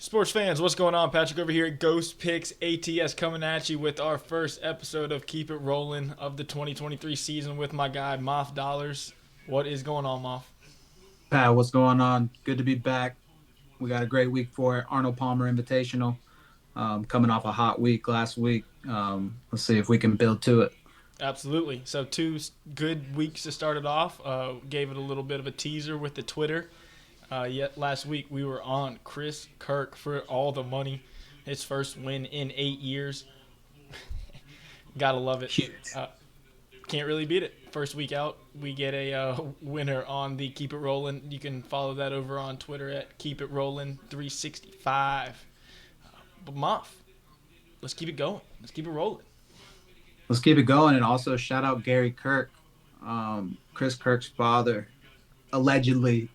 Sports fans, what's going on? Patrick over here at Ghost Picks ATS coming at you with our first episode of Keep It Rolling of the 2023 season with my guy Moff Dollars. What is going on, Moff? Pat, what's going on? Good to be back. We got a great week for it. Arnold Palmer Invitational, coming off a hot week last week. Let's see if we can build to it. Absolutely. So two good weeks to start it off. Gave it a little bit of a teaser with the Twitter. Yet last week we were on Chris Kirk for all the money. His first win in 8 years. Gotta love it. Huge. Can't really beat it. First week out, we get a winner on the Keep It Rollin'. You can follow that over on Twitter at Keep It Rollin' 365. But Moff, let's keep it going. Let's keep it rolling. Let's keep it going. And also shout out Gary Kirk, Chris Kirk's father. Allegedly,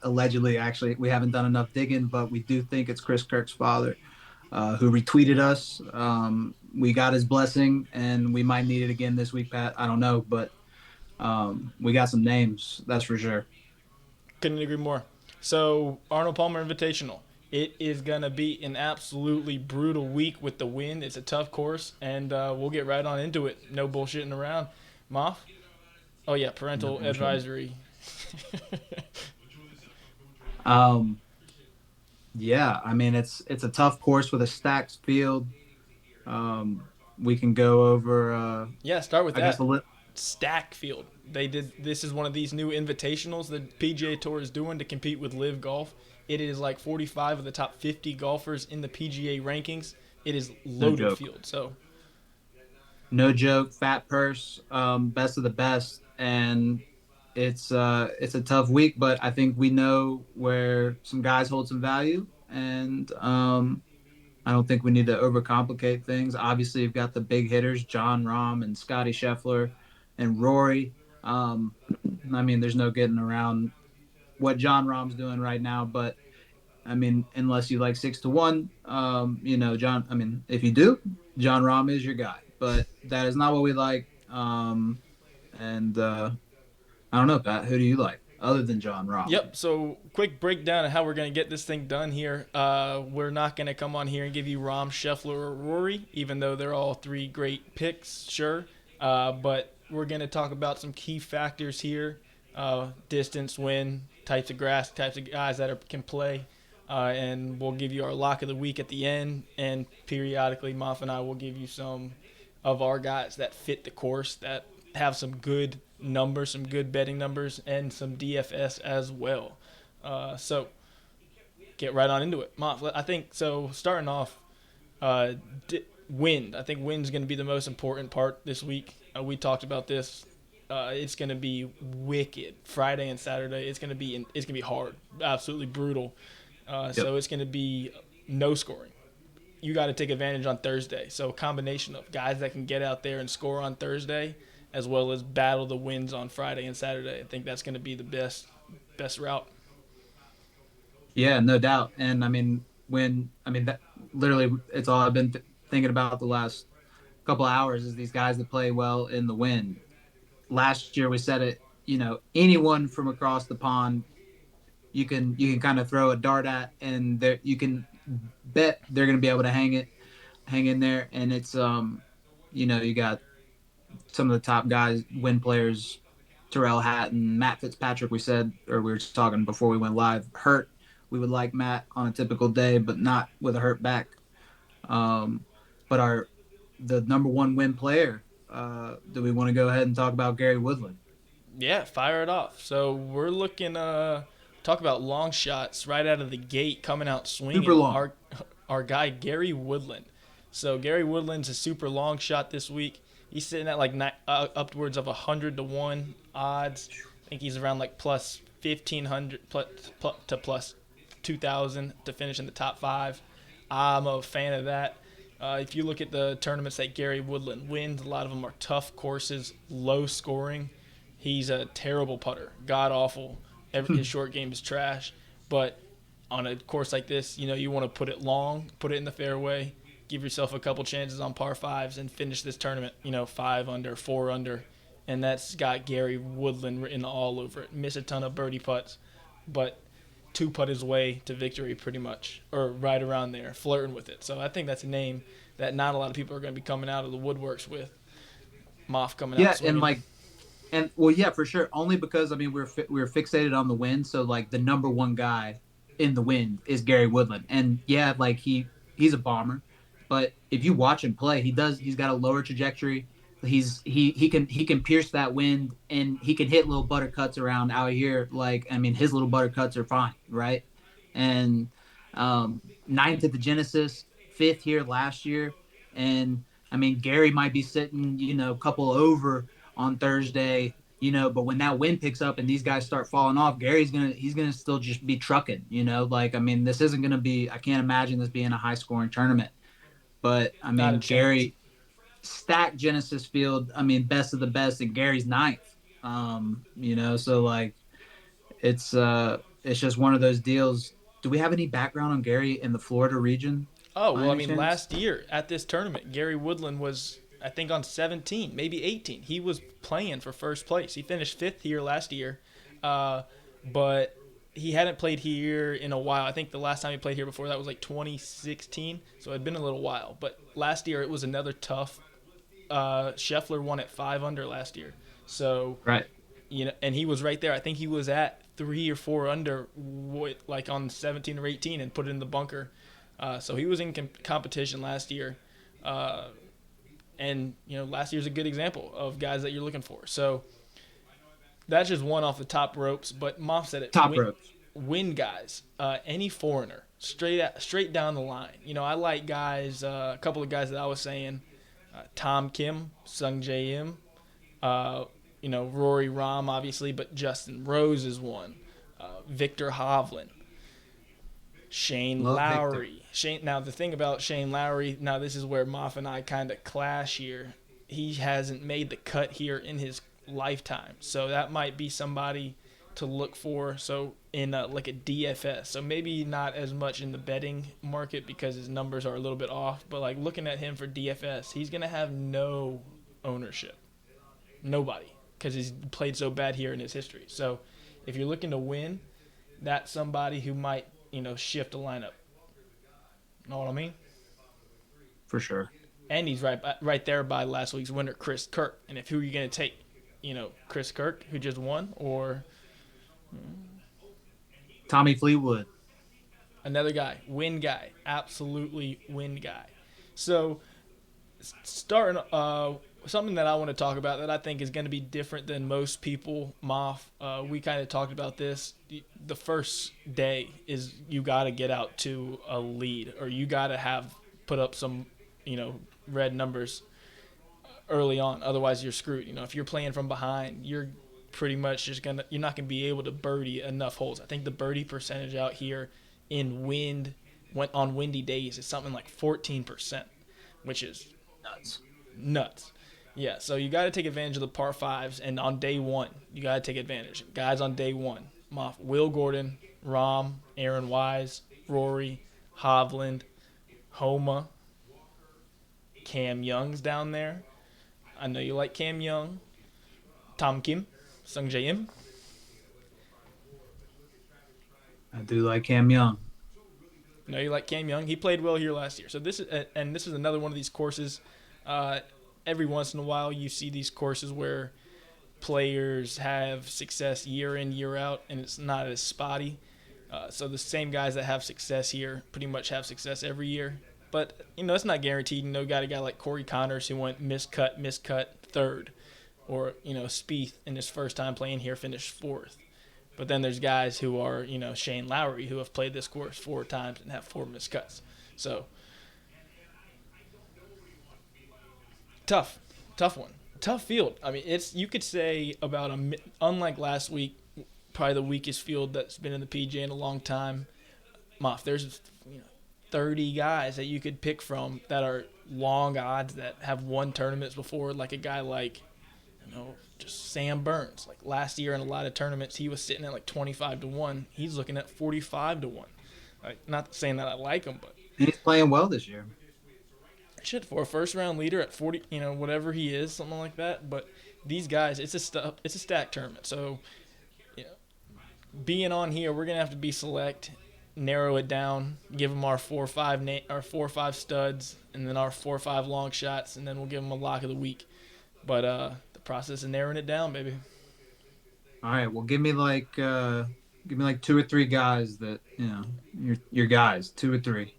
actually, we haven't done enough digging, but we do think it's Chris Kirk's father who retweeted us. We got his blessing, and we might need it again this week, Pat. I don't know, but we got some names, that's for sure. Couldn't agree more. So Arnold Palmer Invitational. It is gonna be an absolutely brutal week with the wind. It's a tough course, and we'll get right on into it. No bullshitting around. Moff. Oh yeah, parental advisory. Um, yeah, I mean it's a tough course with a stacked field. We can go over. Yeah, start with I guess that. a little. Stack field. They did. This is one of these new invitationals the PGA Tour is doing to compete with Live Golf. It is like 45 of the top 50 golfers in the PGA rankings. It is No loaded joke. field. So No joke. Fat purse. Best of the best, and it's a tough week, but I think we know where some guys hold some value, and I don't think we need to overcomplicate things. Obviously, you've got the big hitters, John Rahm and Scotty Scheffler and Rory. Um, I mean, there's no getting around what John Rahm's doing right now, but I mean, unless you like 6 to 1, John. I mean, if you do, John Rahm is your guy, but that is not what we like. And I don't know, Pat. Who do you like other than John Rahm? yep. So quick breakdown of how we're gonna get this thing done here. We're not gonna come on here and give you Rahm, Scheffler, or Rory, even though they're all three great picks, sure. But we're gonna talk about some key factors here: distance, wind, types of grass, types of guys that can play. And we'll give you our lock of the week at the end. And periodically, Moff and I will give you some of our guys that fit the course, that have some good numbers, some good betting numbers, and some DFS as well. So get right on into it. Moff, I think so. Starting off, uh, wind. I think wind's going to be the most important part this week. We talked about this. It's going to be wicked Friday and Saturday. It's going to be hard, absolutely brutal. Yep. So it's going to be no scoring. You got to take advantage on Thursday. So a combination of guys that can get out there and score on Thursday, as well as battle the wins on Friday and Saturday. I think that's going to be the best route. Yeah, no doubt. And I mean, that literally, it's all I've been thinking about the last couple of hours is these guys that play well in the wind. Last year we said it. Anyone from across the pond, you can kind of throw a dart at, and there you can bet they're going to be able to hang in there. And it's you got some of the top guys, win players, Terrell Hatton, Matt Fitzpatrick. We said, or we were just talking before we went live, hurt. We would like Matt on a typical day, but not with a hurt back. Um, but the number one win player. Do we want to go ahead and talk about Gary Woodland? Yeah, fire it off. So we're looking talk about long shots right out of the gate, coming out Super swinging. long. Our guy Gary Woodland. So Gary Woodland's a super long shot this week. He's sitting at like upwards of 100 to 1 odds. I think he's around like plus 1,500 to plus 2,000 to finish in the top five. I'm a fan of that. If you look at the tournaments that Gary Woodland wins, a lot of them are tough courses, low scoring. He's a terrible putter, god awful. His short game is trash. But on a course like this, you want to put it long, put it in the fairway, give yourself a couple chances on par fives, and finish this tournament, 5 under, 4 under. And that's got Gary Woodland written all over it. Miss a ton of birdie putts. But two putt his way to victory pretty much, or right around there, flirting with it. So I think that's a name that not a lot of people are going to be coming out of the woodworks with. Moff coming out Yeah, and swinging. like and well, yeah, for sure. Only because I mean we're fixated on the win, so like the number one guy in the win is Gary Woodland, and yeah, like he's a bomber, but if you watch him play, he's got a lower trajectory. He can pierce that wind, and he can hit little buttercuts around out here. Like I mean, his little buttercuts are fine, right? And ninth at the Genesis, fifth here last year, and I mean Gary might be sitting a couple over on Thursday, but when that wind picks up and these guys start falling off, he's gonna still just be trucking. Like I mean, this isn't gonna be. I can't imagine this being a high scoring tournament. But I Not a mean, chance. Gary stacked Genesis field. I mean, best of the best, and Gary's ninth. So like it's just one of those deals. Do we have any background on Gary in the Florida region Oh, by well, I any mean, chance? last year at this tournament, Gary Woodland was, I think, on 17, maybe 18. He was playing for first place. He finished fifth here last year, uh, but he hadn't played here in a while. I think the last time he played here before that was like 2016, so it had been a little while. But last year it was another tough. Scheffler won at 5 under last year. So, Right. and he was right there. I think he was at 3 or 4 under, like on 17 or 18, and put it in the bunker. So he was in competition last year, uh, and last year's a good example of guys that you're looking for. So that's just one off the top ropes. But Moff said it: Top ropes. win guys, any foreigner, straight down the line. I like guys. A couple of guys that I was saying: Tom Kim, Sung J M, Rory Rahm, obviously, but Justin Rose is one. Victor Hovland, Shane Love Victor. Lowry. Now the thing about Shane Lowry, now this is where Moff and I kind of clash here. He hasn't made the cut here in his lifetime, so that might be somebody to look for. So in like a DFS, so maybe not as much in the betting market because his numbers are a little bit off. But like looking at him for DFS, he's gonna have no ownership, nobody, because he's played so bad here in his history. So if you're looking to win, that's somebody who might shift a lineup. Know what I mean? For sure. And he's right there by last week's winner, Chris Kirk. And if who are you going to take? Chris Kirk, who just won, or Tommy Fleetwood. another guy, win guy, absolutely win guy. So starting something that I want to talk about that I think is going to be different than most people. Moff, we kind of talked about this. The first day is you got to get out to a lead, or you got to have put up some, red numbers early on. Otherwise, you're screwed. If you're playing from behind, you're pretty much you're not gonna be able to birdie enough holes. I think the birdie percentage out here in went on windy days is something like 14%, which is Nuts. nuts. Yeah, so you got to take advantage of the par fives, and on day one, you got to take advantage. Guys on day one: Moff, Will Gordon, Rahm, Aaron Wise, Rory, Hovland, Homa, Cam Young's down there. I know you like Cam Young, Tom Kim, Sung J M. I do like Cam Young. No, you like Cam Young. He played well here last year. So this is another one of these courses. Uh, every once in a while, you see these courses where players have success year in, year out, and it's not as spotty. So the same guys that have success here pretty much have success every year. But it's not guaranteed. Got a guy like Corey Connors who went miscut third, or Spieth in his first time playing here finished fourth. But then there's guys who are Shane Lowry who have played this course 4 times and have 4 miscuts. So tough one, tough field. I mean, you could say about unlike last week, probably the weakest field that's been in the PGA in a long time. Moff, there's 30 guys that you could pick from that are long odds that have won tournaments before, like a guy like just Sam Burns. Like last year in a lot of tournaments, he was sitting at like 25-1. He's looking at 45-1. Like, not saying that I like him, but He's playing well this year. shit, for a first round leader at 40, whatever he is, something like that. But these guys, it's a stack tournament. So, being on here, we're gonna have to be select, narrow it down, give them our 4 or 5 our 4 or 5 studs, and then our 4 or 5 long shots, and then we'll give them a lock of the week. But the process of narrowing it down, baby. All right, well, give me like two or three guys that your guys, two or three.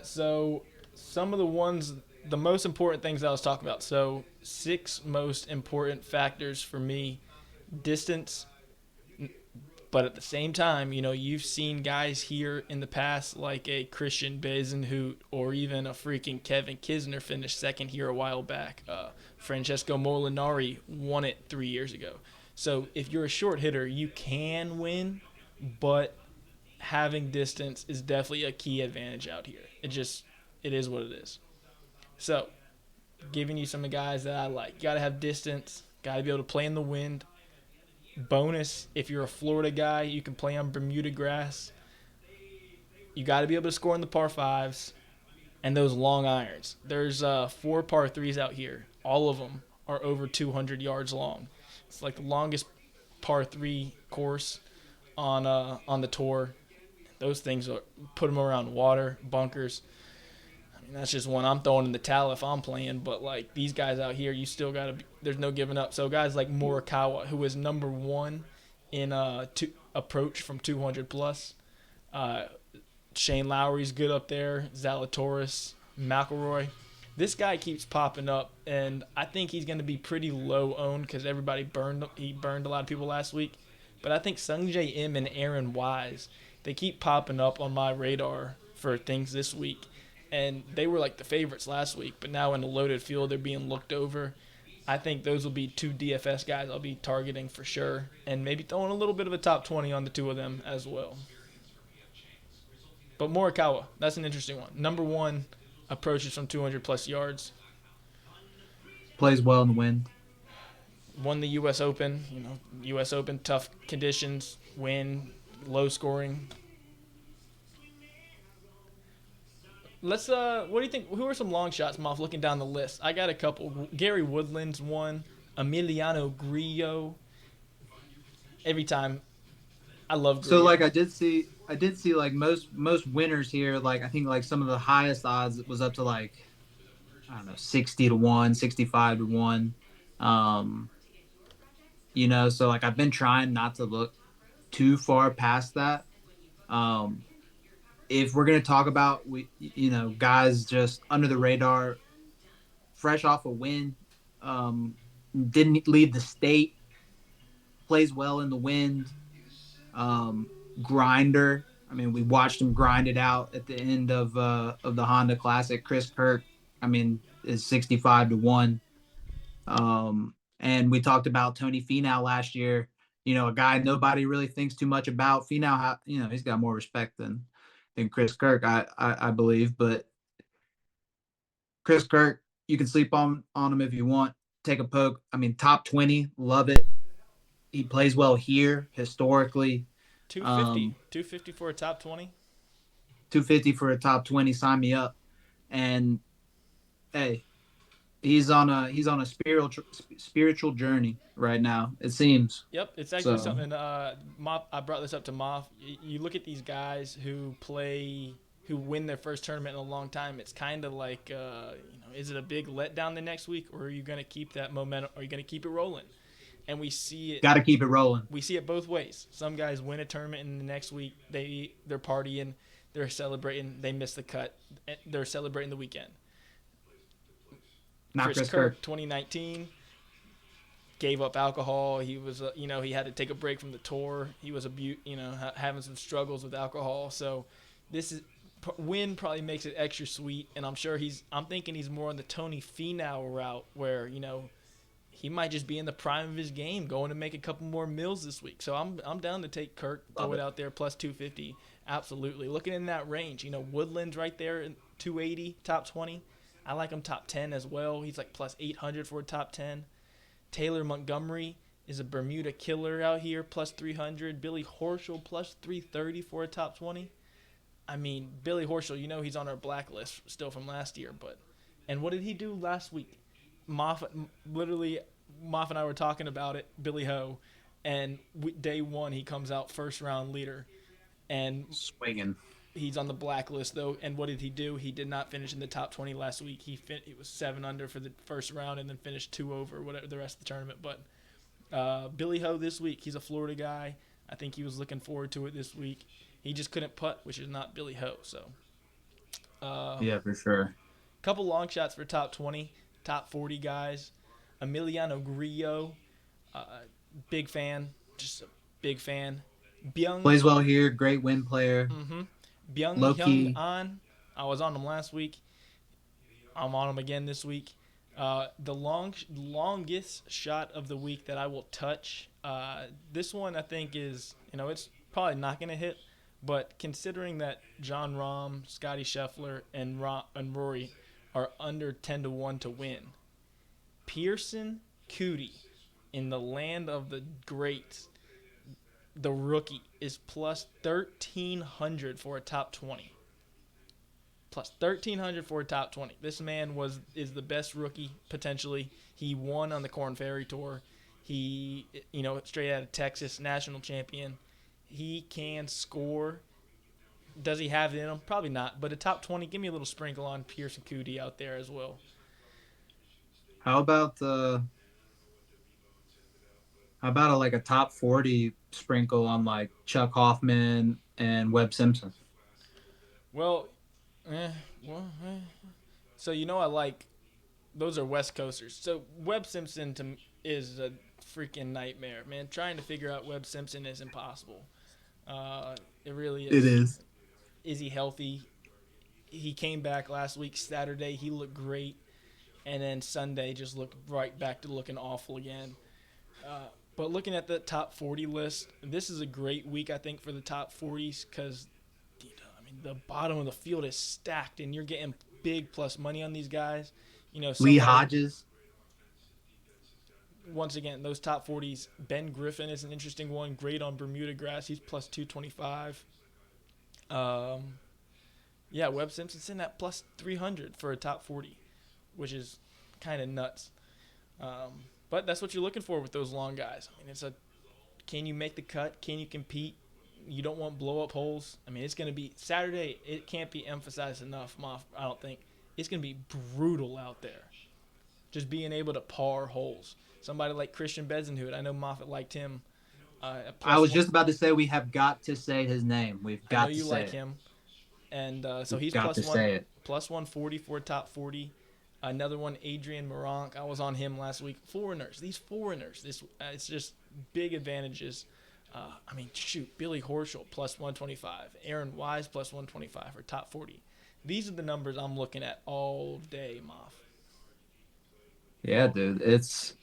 So some of the ones, the most important things I was talking about. So 6 most important factors for me: distance, but at the same time, you've seen guys here in the past like a Christian Bezenhout or even a freaking Kevin Kisner finish second here a while back. Francesco Molinari won it 3 years ago. So if you're a short hitter, you can win, but having distance is definitely a key advantage out here. It is what it is. So giving you some of the guys that I like. You got to have distance. Got to be able to play in the wind. Bonus, if you're a Florida guy, you can play on Bermuda grass. You got to be able to score in the par fives and those long irons. There's 4 par 3s out here. All of them are over 200 yards long. It's like the longest par 3 course on the tour. Those things are put them around water, bunkers. I mean, that's just one I'm throwing in the towel if I'm playing. But like these guys out here, you still gotta. There's no giving up. So guys like Morikawa, who is number one in approach from 200 plus. Uh, Shane Lowry's good up there. Zalatoris, McIlroy. This guy keeps popping up, and I think he's going to be pretty low owned because he burned a lot of people last week. But I think Sungjae Im and Aaron Wise, they keep popping up on my radar for things this week. And they were like the favorites last week, but now in a loaded field, they're being looked over. I think those will be 2 DFS guys I'll be targeting for sure, and maybe throwing a little bit of a top 20 on the 2 of them as well. But Morikawa, that's an interesting one. Number one, approaches from 200 plus yards. Plays well in the wind. Won the U.S. Open. U.S. Open, tough conditions, win, low scoring. Let's what do you think? Who are some long shots, Moff? Looking down the list, I got a couple. Gary Woodland's one. Emiliano Grillo. Every time, I love So Grillo. like I did see like most winners here. Like I think like some of the highest odds was up to like I don't know 60 to 1, 65 to 1. Um, so like I've been trying not to look too far past that. Um, if we're gonna talk about guys just under the radar, fresh off a win, um, didn't leave the state, plays well in the wind, um, grinder. I mean, we watched him grind it out at the end of the Honda Classic. Chris Kirk, I mean, is 65 to 1. And we talked about Tony Finau last year. A guy nobody really thinks too much about. Finau, he's got more respect than Chris Kirk, I believe. But Chris Kirk, you can sleep on him if you want. Take a poke. I mean, top 20, love it. He plays well here historically. 250, Um, 250 for a top 20. 250 for a top 20. Sign me up. And hey, he's on a spiritual journey right now. It seems Yep, it's actually so. something. I brought this up to Moff. You look at these guys who win their first tournament in a long time. It's kind of like, is it a big letdown the next week, or are you going to keep that momentum? Are you going to keep it rolling? And we see it. Got to keep it rolling. We see it both ways. Some guys win a tournament, and the next week they're partying, they're celebrating, they miss the cut, they're celebrating the weekend. Not Chris Chris Kirk, Kirk. 2019, gave up alcohol. He was, he had to take a break from the tour. He was having some struggles with alcohol. So this is win probably makes it extra sweet. And I'm thinking he's more on the Tony Finau route where he might just be in the prime of his game, going to make a couple more mills this week. So I'm down to take Kirk, Love throw it it. out there plus 250. Absolutely, looking in that range. Woodland's right there in 280, top 20. I like him top 10 as well. He's like plus 800 for a top 10. Taylor Montgomery is a Bermuda killer out here, plus 300. Billy Horschel, plus 330 for a top 20. I mean, Billy Horschel, he's on our blacklist still from last year. And what did he do last week? Moff, literally, Moff and I were talking about it. Billy Ho, and day one he comes out first round leader, and Swinging. he's on the blacklist though. And what did he do? He did not finish in the top 20 last week. He was 7 under for the first round and then finished 2 over whatever the rest of the tournament. But Billy Ho this week, he's a Florida guy. I think he was looking forward to it this week. He just couldn't putt, which is not Billy Ho. So Yeah, for sure. couple long shots for top 20, top 40 guys. Emiliano Grillo, uh, big fan, just a big fan. Byung Plays well here. Great win player. Byung Low Hyung key. An, I was on him last week. I'm on him again this week. The longest shot of the week that I will touch. This one I think is, it's probably not going to hit, but considering that John Rahm, Scotty Scheffler, and Rory are under 10-1 to win, Pearson Cootie in the land of the greats, the rookie is plus 1,300 for a top 20. Plus 1,300 for a top 20. This man is the best rookie potentially. He won on the Korn Ferry Tour. He, straight out of Texas, national champion. He can score. Does he have it in him? Probably not. But a top 20, give me a little sprinkle on Pearson Cootie out there as well. How about like a top 40 sprinkle on like Chuck Hoffman and Webb Simpson? Well, eh, well, eh. So I like those are West Coasters. So Webb Simpson is a freaking nightmare, man. Trying to figure out Webb Simpson is impossible. It really It is. is. Is he healthy? He came back last week, Saturday. He looked great. And then Sunday just looked right back to looking awful again. But looking at the top 40 list, this is a great week, I think, for the top 40s because, the bottom of the field is stacked and you're getting big plus money on these guys. Lee Somebody, Hodges. once again, those top 40s, Ben Griffin is an interesting one. Great on Bermuda grass. He's plus 225. Yeah, Webb Simpson's in at plus 300 for a top 40, which is kind of nuts. But that's what you're looking for with those long guys. Can you make the cut? Can you compete? You don't want blow up holes. It's going to be Saturday. It can't be emphasized enough, Moff. I don't think it's going to be brutal out there. Just being able to par holes. Somebody like Christian Bezenhood. I know Moffitt liked him. I was just about to say we have got to say his name. We've I know got to you say like it. him, and so We've he's got to say it. plus 140 for a top 40. Another one, Adrian Moronk. I was on him last week. These foreigners. It's just big advantages. Billy Horschel plus 125, Aaron Wise plus 125 for top 40. These are the numbers I'm looking at all day, Moff. Yeah, dude. It's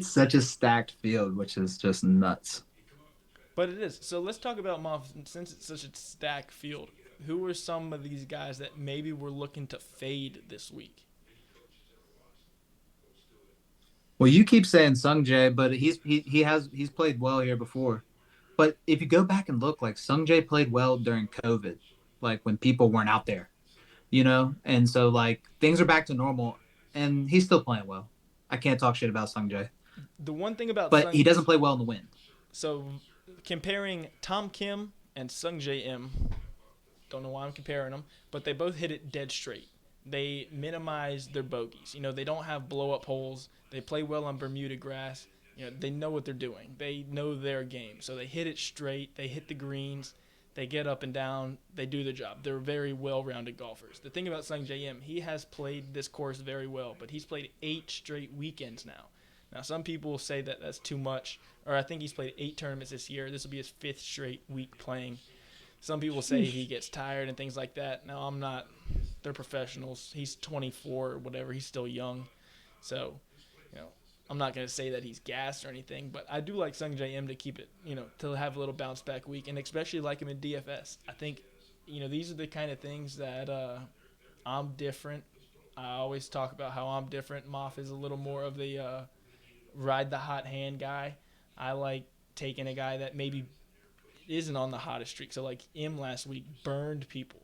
such a stacked field, which is just nuts. But it is. So let's talk about Moff. Since it's such a stacked field, who are some of these guys that maybe we're looking to fade this week? Well, you keep saying Sung Jae, but he's played well here before. But if you go back and look, like Sung Jae played well during COVID, like when people weren't out there, and so like things are back to normal, and he's still playing well. I can't talk shit about Sung Jae, The one thing about but he doesn't play well in the wind. So comparing Tom Kim and Sung J M, don't know why I'm comparing them, but they both hit it dead straight. They minimize their bogeys. They don't have blow up holes. They play well on Bermuda grass. They know what they're doing. They know their game. So they hit it straight. They hit the greens. They get up and down. They do their job. They're very well-rounded golfers. The thing about Sung J M, he has played this course very well, but he's played 8 straight weekends now. Now, some people say that that's too much, or I think he's played 8 tournaments this year. This will be his 5th straight week playing. Some people say he gets tired and things like that. Now, I'm not. They're professionals. He's 24 or whatever. He's still young. So, I'm not going to say that he's gassed or anything, but I do like Sung J M to keep it, to have a little bounce back week, and especially like him in DFS. I think, these are the kind of things that I'm different. I always talk about how I'm different. Moff is a little more of the ride the hot hand guy. I like taking a guy that maybe isn't on the hottest streak. So like him last week burned people.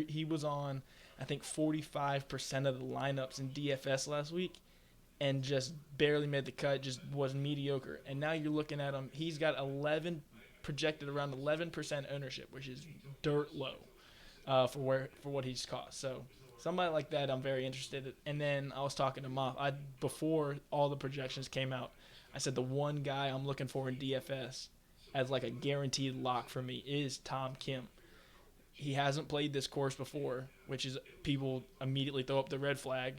He was on I think 45% of the lineups in DFS last week, and just barely made the cut, just was mediocre. And now you're looking at him, he's got 11 projected around 11% ownership, which is dirt low for what he's cost. So somebody like that, I'm very interested in. And then I was talking to Moff. Before all the projections came out, I said the one guy I'm looking for in DFS as like a guaranteed lock for me is Tom Kim. He hasn't played this course before, which is people immediately throw up the red flag.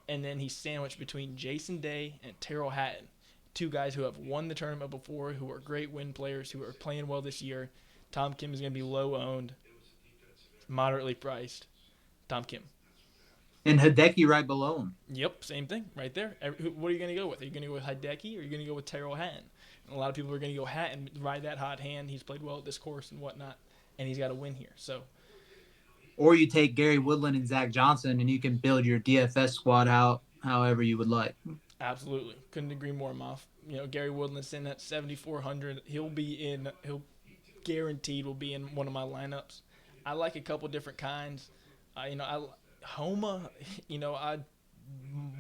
And then he's sandwiched between Jason Day and Terrell Hatton, two guys who have won the tournament before, who are great win players, who are playing well this year. Tom Kim is going to be low owned, moderately priced. Tom Kim. And Hideki right below him. Yep, same thing right there. What are you going to go with? Are you going to go with Hideki or are you going to go with Terrell Hatton? And a lot of people are going to go Hatton, ride that hot hand. He's played well at this course and whatnot, and he's got a win here. So, Or you take Gary Woodland and Zach Johnson, and you can build your DFS squad out however you would like. absolutely, couldn't agree more, Moff. Gary Woodland's in at 7,400. He'll guaranteed will be in one of my lineups. I like a couple different kinds. Homa. I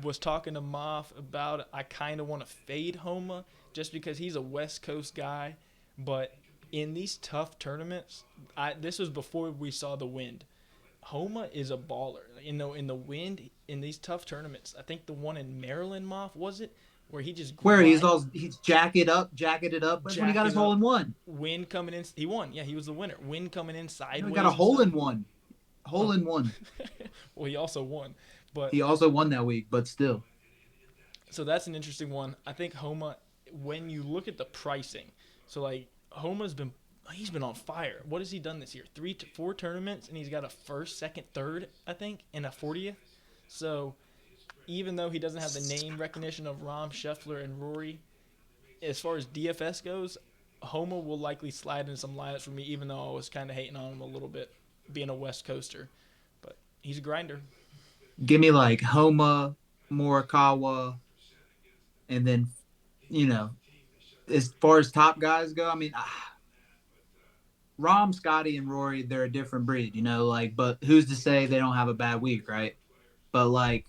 was talking to Moff about it. I kind of want to fade Homa just because he's a West Coast guy, but in these tough tournaments, this was before we saw the wind. Homa is a baller. In the wind in these tough tournaments. I think the one in Maryland, Moff, was it, where he just Where he's jacketed up. That's when he got his hole in one. Wind coming in, he won. Yeah, he was the winner. Wind coming in sideways. He got a hole in one. Hole in one. Well, he also won, but he also won that week. But still, so that's an interesting one. I think Homa, when you look at the pricing, so like he's been on fire. What has he done this year? 4 tournaments, and he's got a first, second, third, I think, and a 40th. So even though he doesn't have the name recognition of Rahm, Scheffler, and Rory, as far as DFS goes, Homa will likely slide in some lineups for me, even though I was kind of hating on him a little bit, being a West Coaster. But he's a grinder. give me like Homa, Morikawa, and then, as far as top guys go, I mean, Rahm, Scotty, and Rory, they're a different breed, but who's to say they don't have a bad week, right? But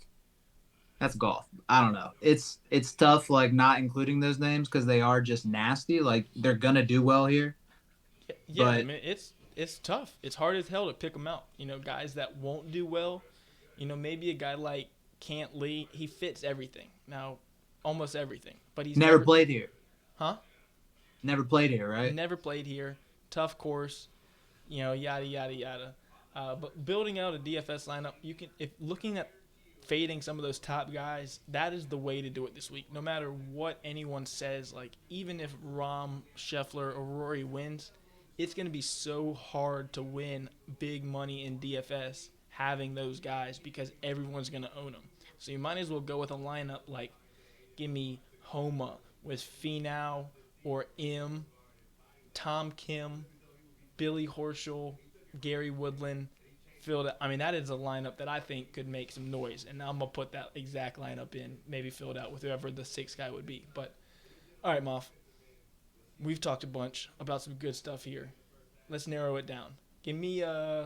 that's golf. I don't know. It's tough, not including those names because they are just nasty. They're gonna do well here. Yeah, but I mean it's tough. It's hard as hell to pick them out. Guys that won't do well. Maybe a guy like Cant Lee, he fits everything now, almost everything. But he's never played here. Huh? Never played here, right? Never played here. Tough course. Yada yada yada. But building out a DFS lineup, if looking at fading some of those top guys, that is the way to do it this week. No matter what anyone says, even if Rahm, Scheffler, or Rory wins, it's going to be so hard to win big money in DFS having those guys because everyone's going to own them. So you might as well go with a lineup give me Homa with Finau or Tom Kim, Billy Horschel, Gary Woodland. That is a lineup that I think could make some noise, and I'm gonna put that exact lineup in, maybe filled out with whoever the 6th guy would be. But all right, Moff, we've talked a bunch about some good stuff here. Let's narrow it down. Give me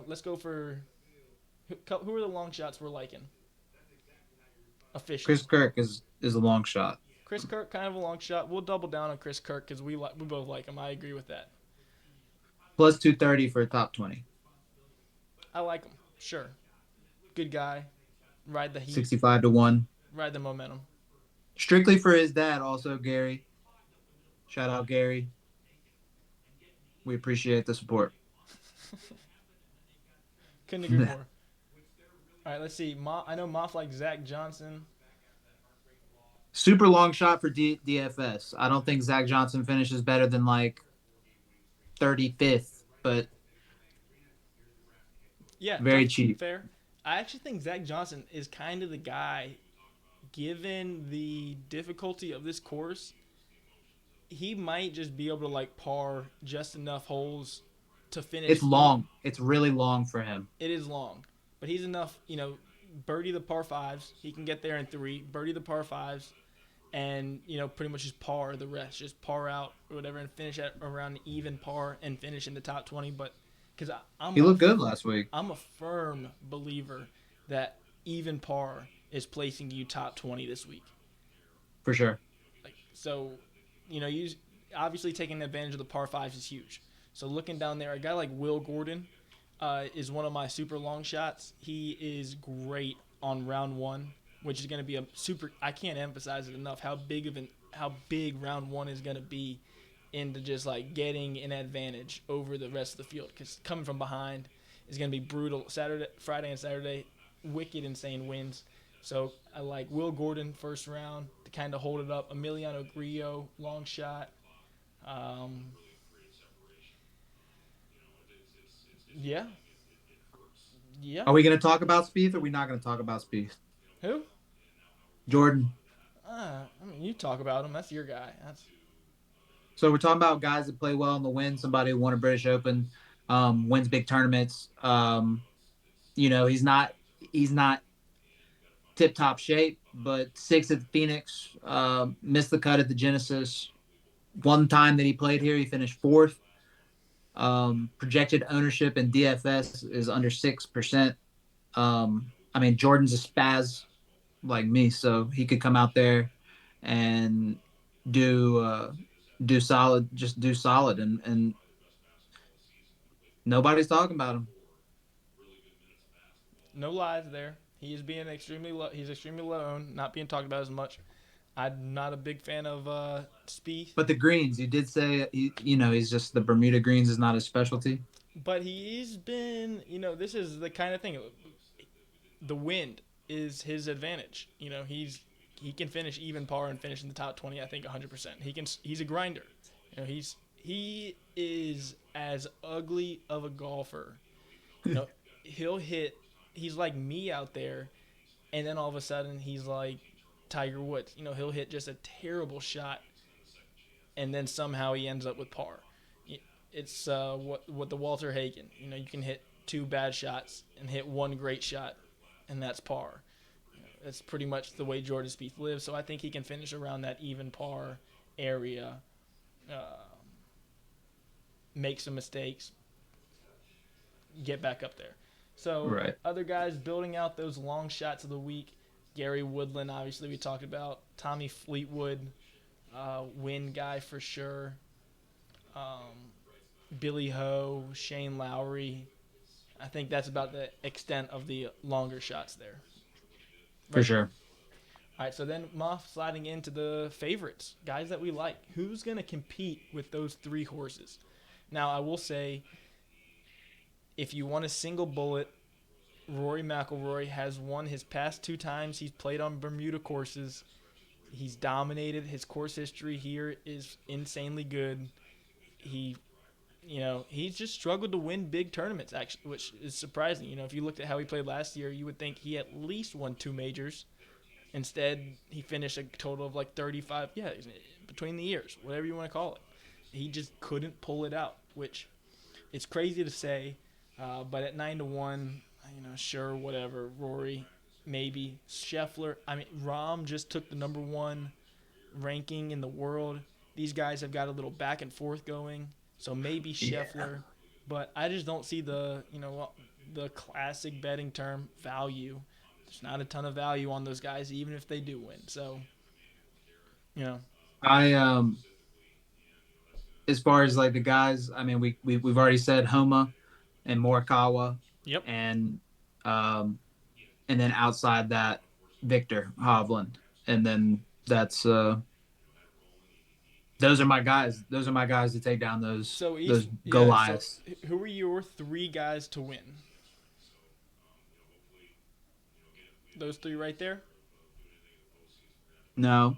let's go for who are the long shots we're liking? Officially, Chris Kirk is a long shot. Chris Kirk, kind of a long shot. We'll double down on Chris Kirk because we both like him. I agree with that. Plus 230 for a top 20. I like him. Sure. Good guy. Ride the heat. 65 to 1. Ride the momentum. Strictly for his dad, also Gary. Shout out Gary. We appreciate the support. Couldn't agree more. All right, let's see. I know Moff likes Zach Johnson. Super long shot for DFS. I don't think Zach Johnson finishes better than 35th, but yeah, very cheap. Fair. I actually think Zach Johnson is kind of the guy, given the difficulty of this course. He might just be able to par just enough holes to finish. It's long. It's really long for him. It is long, but he's enough. Birdie the par 5s. He can get there in 3. Birdie the par 5s, and pretty much just par the rest. Just par out or whatever, and finish at around even par and finish in the top 20. But he looked good last week. I'm a firm believer that even par is placing you top 20 this week. for sure. Like so, you obviously taking advantage of the par fives is huge. So looking down there, a guy like Will Gordon is one of my super long shots. He is great on round one, which is going to be a super. I can't emphasize it enough how big round one is going to be into just like getting an advantage over the rest of the field. Because coming from behind is going to be brutal. Friday, and Saturday, wicked insane wins. So I like Will Gordon first round to kind of hold it up. Emiliano Grillo long shot. Um, yeah, yeah. Are we going to talk about Spieth or are we not going to talk about Spieth? Who? Jordan. I mean, you talk about him. That's your guy. That's So we're talking about guys that play well in the win. Somebody who won a British Open, wins big tournaments. He's not tip top shape, but sixth at the Phoenix, missed the cut at the Genesis. One time that he played here, he finished fourth. Projected ownership in DFS is under 6%. I mean, Jordan's a spaz like me, so he could come out there and do do solid, just do solid, and nobody's talking about him. no lies there. He is being extremely low. He's extremely low owned, not being talked about as much. I'm not a big fan of Spieth, But the greens, you did say he's just the Bermuda greens is not his specialty. but he's been. This is the kind of thing. The wind is his advantage. He can finish even par and finish in the top 20. I think 100%. He's a grinder. He is as ugly of a golfer. You know, he'll hit. He's like me out there, and then all of a sudden he's like Tiger Woods. He'll hit just a terrible shot, and then somehow he ends up with par. It's what the Walter Hagen. You can hit two bad shots and hit one great shot, and that's par. That's pretty much the way Jordan Spieth lives. So I think he can finish around that even par area, uh, make some mistakes, get back up there. So Right. other guys building out those long shots of the week. Gary Woodland, obviously we talked about. Tommy Fleetwood, win guy for sure. Um, Billy Ho, Shane Lowry. I think that's about the extent of the longer shots there. For Right. sure. All right, so then Moff sliding into the favorites, guys that we like. Who's going to compete with those three horses? Now, I will say, if you want a single bullet, Rory McIlroy has won his past two times he's played on Bermuda courses. He's dominated. His course history here is insanely good. He, he's just struggled to win big tournaments, actually, which is surprising. If you looked at how he played last year, you would think he at least won two majors. Instead, he finished a total of like 35, between the years, whatever you want to call it. He just couldn't pull it out, which it's crazy to say, but at 9-1, sure, whatever. Rory, maybe. Scheffler, I mean, Rahm just took the number one ranking in the world. These guys have got a little back and forth going, so maybe Yeah. Scheffler, but I just don't see the classic betting term value. There's not a ton of value on those guys, even if they do win. So, you know, I as far as like the guys, I mean, we've already said Homa and Morikawa, yep. and um, and then outside that, Victor Hovland, and then that's those are my guys. Those are my guys to take down those So those so Goliaths. who are your three guys to win? Those three right there. No,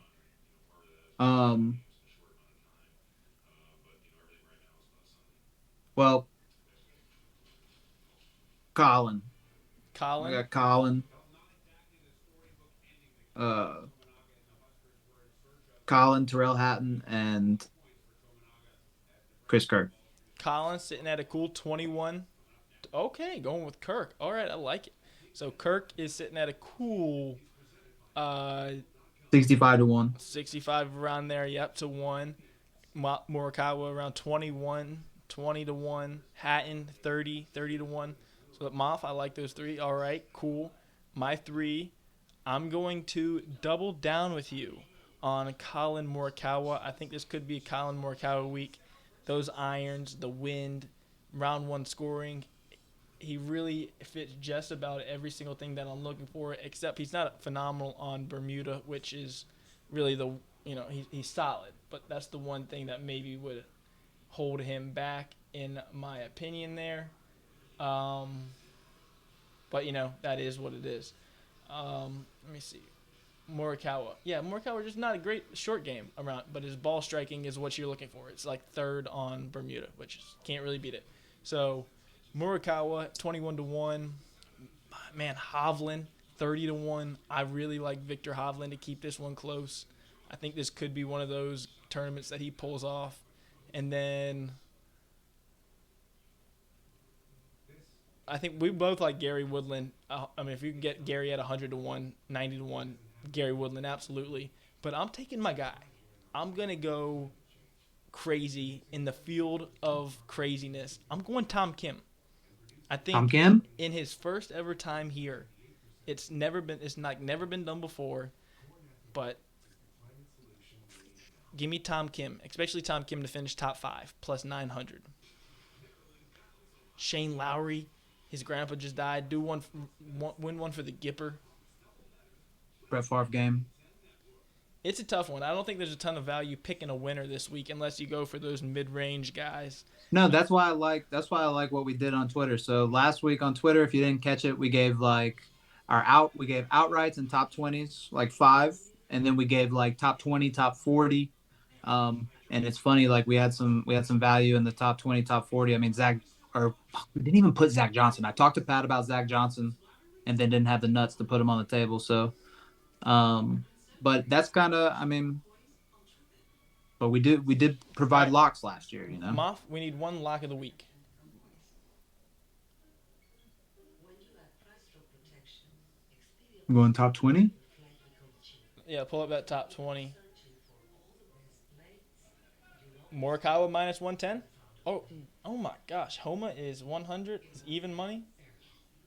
um, well, Colin. I Colin, got Colin, uh, Colin, Terrell Hatton, and Chris Kirk. Colin sitting at a cool 21. Okay, going with Kirk. All right, I like it. So Kirk is sitting at a cool 65 to 1. 65 around there. Yep, to one. Morikawa around 21, 20 to 1. Hatton 30, 30 to 1. So Moff, I like those three. All right, cool. My three, I'm going to double down with you on Colin Morikawa. I think this could be a Colin Morikawa week. Those irons, the wind, round one scoring. He really fits just about every single thing that I'm looking for, except he's not phenomenal on Bermuda, which is really he's solid, but that's the one thing that maybe would hold him back in my opinion there. Um, but that is what it is. Let me see. Morikawa. Yeah, Morikawa just not a great short game around, but his ball striking is what you're looking for. It's like third on Bermuda, which can't really beat it. So Morikawa 21-1. Man, Hovland 30-1. I really like Victor Hovland to keep this one close. I think this could be one of those tournaments that he pulls off. And then I think we both like Gary Woodland. I mean, if you can get Gary at 100-1, 90-1, Gary Woodland, absolutely. But I'm taking my guy. I'm going to go crazy in the field of craziness. I'm going Tom Kim. I Tom think Kim? in his first ever time here, it's never been done before, but give me Tom Kim, especially Tom Kim to finish top 5 plus 900. Shane Lowry, his grandpa just died. Win one for the Gipper. Brett Favre game. It's a tough one. I don't think there's a ton of value picking a winner this week unless you go for those mid-range guys. No, that's why I like what we did on Twitter. So last week on Twitter, if you didn't catch it, we gave we gave outrights and top 20s, like 5, and then we gave like top 20, top 40. And it's funny, like we had some value in the top 20, top 40. I mean, we didn't even put Zach Johnson. I talked to Pat about Zach Johnson and then didn't have the nuts to put him on the table. So um but that's kind of, I mean, but we did All provide right, locks last year. Moff, we need one lock of the week. I'm going top 20. Yeah, pull up that top 20. Morikawa minus 110. Oh my gosh, Homa is 100. It's even money.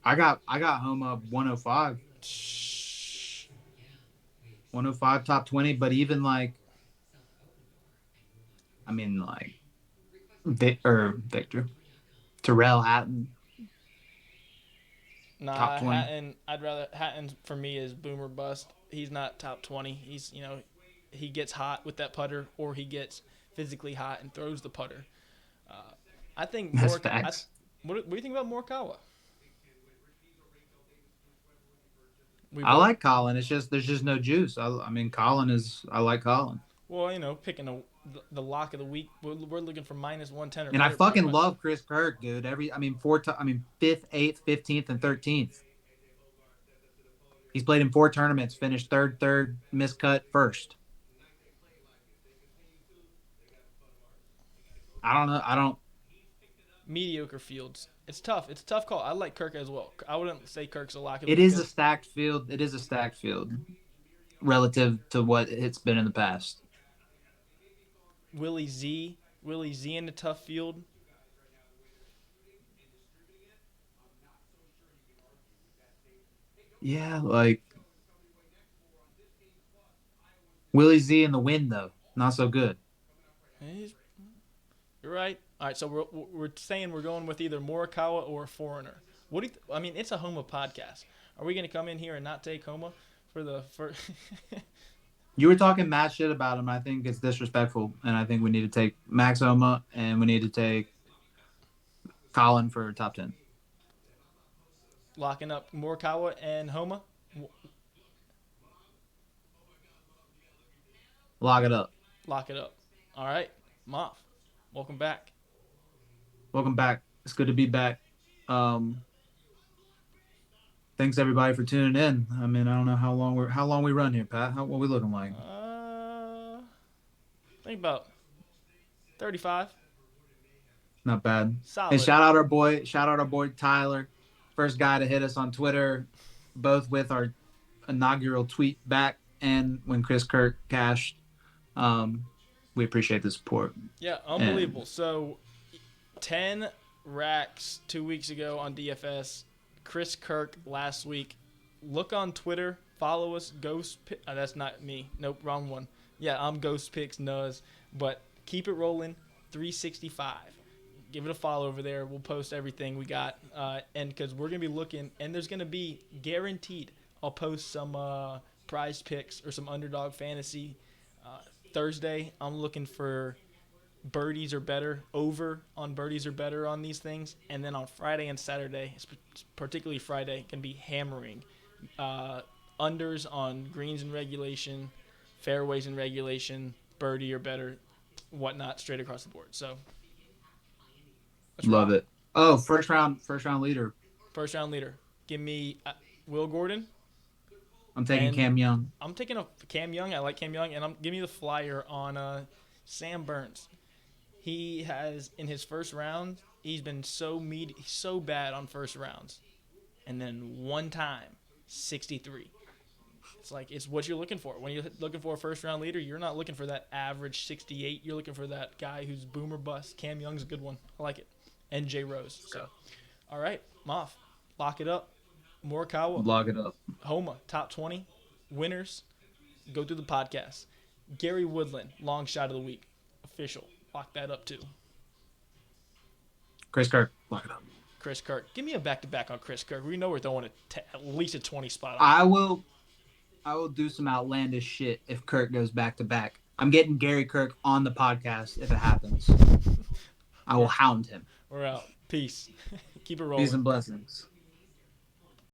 I got home up 105, Shh. 105 top 20. But even like, I mean, like Victor Terrell Hatton top Nah, 20. Hatton. I'd rather Hatton for me is boomer bust. He's not top 20. He gets hot with that putter, or he gets physically hot and throws the putter. Uh, I think That's more. facts. What do you think about Morikawa? We I both. like Colin. It's just there's just no juice. I mean, I like Colin. Well, picking the lock of the week. We're looking for minus 110 or And I better, pretty fucking much. love Chris Kirk, dude. I mean, I mean, fifth, eighth, 15th, and 13th. He's played in 4 tournaments, finished third, miscut first. I don't know. I don't. Mediocre fields. It's tough. It's a tough call. I like Kirk as well. I wouldn't say Kirk's a lock of the It week is a because stacked field. It is a stacked field relative to what it's been in the past. Willie Z in the tough field. Yeah, like Willie Z in the wind though, not so good. He's, you're right. All right, so we're saying we're going with either Morikawa or Foreigner. What do you I mean? It's a Homa podcast. Are we going to come in here and not take Homa for the first? You were talking mad shit about him. I think it's disrespectful, and I think we need to take Max Homa and we need to take Colin for top 10. Locking up Morikawa and Homa? Lock it up. Lock it up. All right, Moff, welcome back. Welcome back. It's good to be back. Um, Thanks everybody for tuning in. I mean, I don't know how long we run here, Pat. What we looking like? Think about 35. Not bad. And Solid. shout out our boy Tyler, first guy to hit us on Twitter, both with our inaugural tweet back and when Chris Kirk cashed. Um, we appreciate the support. Yeah, And unbelievable. So 10 racks 2 weeks ago on DFS. Chris Kirk last week. Look on Twitter Follow us, that's not me. Nope, wrong one. Yeah, I'm Ghost Picks Nuz. But keep it rolling, 365. Give it a follow over there. We'll post everything we got, and because we're gonna be looking, and there's gonna be guaranteed. I'll post some prize picks or some underdog fantasy. Uh, Thursday, I'm looking for birdies are better, over on birdies are better on these things, and then on Friday and Saturday, particularly Friday, can be hammering uh, unders on greens in regulation, fairways in regulation, birdie or better, whatnot, straight across the board. So let's Love rock. it. Oh, first round leader. First round leader, give me Will Gordon, I'm taking and Cam Young. I'm taking a Cam Young. I like Cam Young, and I'm give me the flyer on Sam Burns. He has in his first round, he's been so bad on first rounds, and then one time, 63. It's like it's what you're looking for. When you're looking for a first round leader, you're not looking for that average 68. You're looking for that guy who's boomer bust. Cam Young's a good one. I like it. And Jay Rose. So, all right, Moff, lock it up. Morikawa, Log it up. Homa, top 20 winners. Go through the podcast. Gary Woodland, long shot of the week, official. Lock that up too. Chris Kirk. Log it up. Chris Kirk, give me a back to back on Chris Kirk. We know we're throwing at least a 20 spot on. I will do some outlandish shit if Kirk goes back to back. I'm getting Gary Kirk on the podcast if it happens. I will hound him. We're out. Peace. Keep it rolling. Peace and blessings.